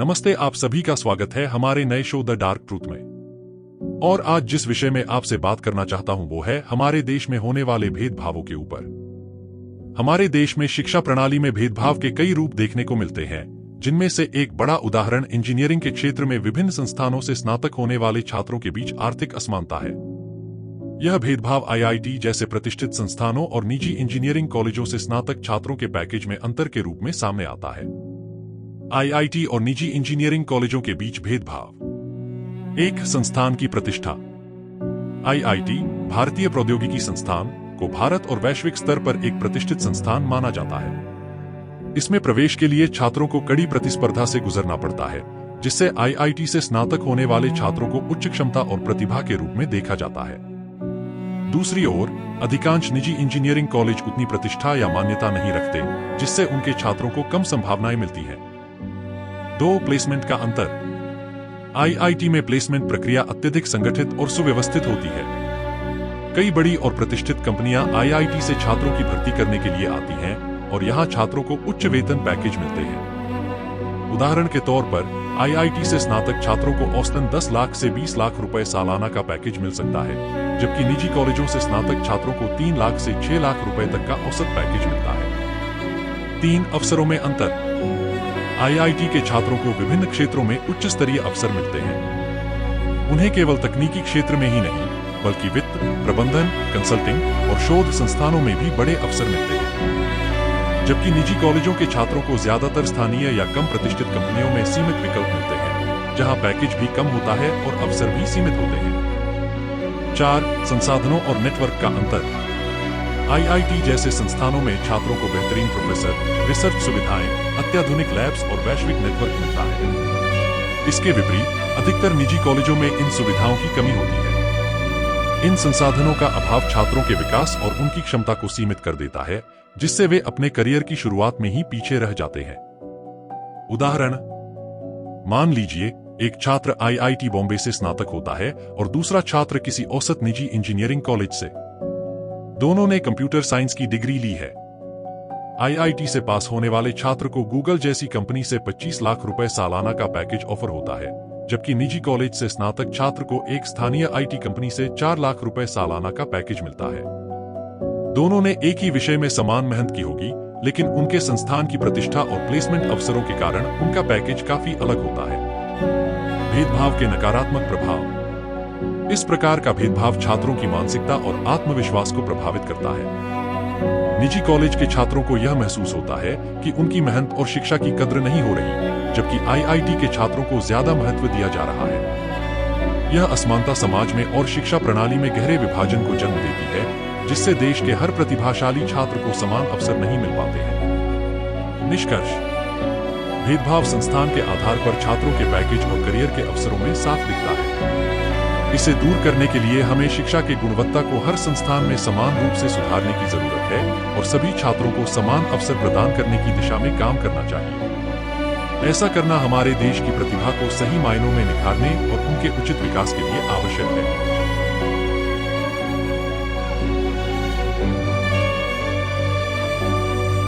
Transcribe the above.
नमस्ते, आप सभी का स्वागत है हमारे नए शो द डार्क ट्रूथ में। और आज जिस विषय में आपसे बात करना चाहता हूं वो है हमारे देश में होने वाले भेदभावों के ऊपर। हमारे देश में शिक्षा प्रणाली में भेदभाव के कई रूप देखने को मिलते हैं, जिनमें से एक बड़ा उदाहरण इंजीनियरिंग के क्षेत्र में विभिन्न संस्थानों से स्नातक होने वाले छात्रों के बीच आर्थिक असमानता है। यह भेदभाव आईआईटी जैसे प्रतिष्ठित संस्थानों और निजी इंजीनियरिंग कॉलेजों से स्नातक छात्रों के पैकेज में अंतर के रूप में सामने आता है। आईआईटी और निजी इंजीनियरिंग कॉलेजों के बीच भेदभाव। एक संस्थान की प्रतिष्ठा। आईआईटी भारतीय प्रौद्योगिकी संस्थान को भारत और वैश्विक स्तर पर एक प्रतिष्ठित संस्थान माना जाता है। इसमें प्रवेश के लिए छात्रों को कड़ी प्रतिस्पर्धा से गुजरना पड़ता है, जिससे आईआईटी से स्नातक होने वाले छात्रों को उच्च क्षमता और प्रतिभा के रूप में देखा जाता है। दूसरी ओर, अधिकांश निजी इंजीनियरिंग कॉलेज उतनी प्रतिष्ठा या मान्यता नहीं रखते, जिससे उनके छात्रों को कम संभावनाएं मिलती हैं। 2. प्लेसमेंट का अंतर। आईआईटी में प्लेसमेंट प्रक्रिया अत्यधिक संगठित और सुव्यवस्थित होती है। कई बड़ी और प्रतिष्ठित कंपनियां आईआईटी से छात्रों की भर्ती करने के लिए आती हैं और यहां छात्रों को उच्च वेतन पैकेज मिलते हैं। उदाहरण के तौर पर, आईआईटी से स्नातक छात्रों को औसतन 10 लाख से 20 लाख रुपए सालाना का पैकेज मिल सकता है, जबकि निजी कॉलेजों से स्नातक छात्रों को 3 लाख से 6 लाख रुपए तक का औसत पैकेज मिलता है। 3. अवसरों में अंतर। आईआईटी के छात्रों को विभिन्न क्षेत्रों में उच्च स्तरीय अवसर मिलते हैं। उन्हें केवल तकनीकी क्षेत्र में ही नहीं, बल्कि वित्त, प्रबंधन, कंसल्टिंग और शोध संस्थानों में भी बड़े अवसर मिलते हैं। जबकि निजी कॉलेजों के छात्रों को ज्यादातर स्थानीय या कम प्रतिष्ठित कंपनियों में सीमित विकल्प मिलते हैं, जहां पैकेज भी कम होता है और अवसर भी सीमित होते हैं। 4. संसाधनों और नेटवर्क का अंतर। आईआईटी जैसे संस्थानों में छात्रों को बेहतरीन प्रोफेसर, रिसर्च सुविधाएं, अत्याधुनिक लैब्स और वैश्विक नेटवर्क मिलता है। इसके विपरीत, अधिकतर निजी कॉलेजों में इन सुविधाओं की कमी होती है। इन संसाधनों का अभाव छात्रों के विकास और उनकी क्षमता को सीमित कर देता है, जिससे वे अपने करियर की शुरुआत में ही पीछे रह जाते हैं। उदाहरण, मान लीजिए एक छात्र आईआईटी बॉम्बे से स्नातक होता है और दूसरा छात्र किसी औसत निजी इंजीनियरिंग कॉलेज से। दोनों ने कंप्यूटर साइंस की डिग्री ली है। आईआईटी से पास होने वाले छात्र को गूगल जैसी कंपनी से 25 लाख रुपए सालाना का पैकेज ऑफर होता है, जबकि निजी कॉलेज से स्नातक छात्र को एक स्थानीय आईटी कंपनी से 4 लाख रुपए सालाना का पैकेज मिलता है। दोनों ने एक ही विषय में समान मेहनत की होगी, लेकिन उनके संस्थान की प्रतिष्ठा और प्लेसमेंट अवसरों के कारण उनका पैकेज काफी अलग होता है। भेदभाव के नकारात्मक प्रभाव। इस प्रकार का भेदभाव छात्रों की मानसिकता और आत्मविश्वास को प्रभावित करता है। निजी कॉलेज के छात्रों को यह महसूस होता है कि उनकी मेहनत और शिक्षा की कद्र नहीं हो रही, जबकि आईआईटी के छात्रों को ज्यादा महत्व दिया जा रहा है। यह असमानता समाज में और शिक्षा प्रणाली में गहरे विभाजन को जन्म देती है, जिससे देश के हर प्रतिभाशाली छात्र को समान अवसर नहीं मिल पाते हैं। निष्कर्ष। भेदभाव संस्थान के आधार पर छात्रों के पैकेज और करियर के अवसरों में साफ दिखता है। इसे दूर करने के लिए हमें शिक्षा की गुणवत्ता को हर संस्थान में समान रूप से सुधारने की जरूरत है और सभी छात्रों को समान अवसर प्रदान करने की दिशा में काम करना चाहिए। ऐसा करना हमारे देश की प्रतिभा को सही मायनों में निखारने और उनके उचित विकास के लिए आवश्यक है।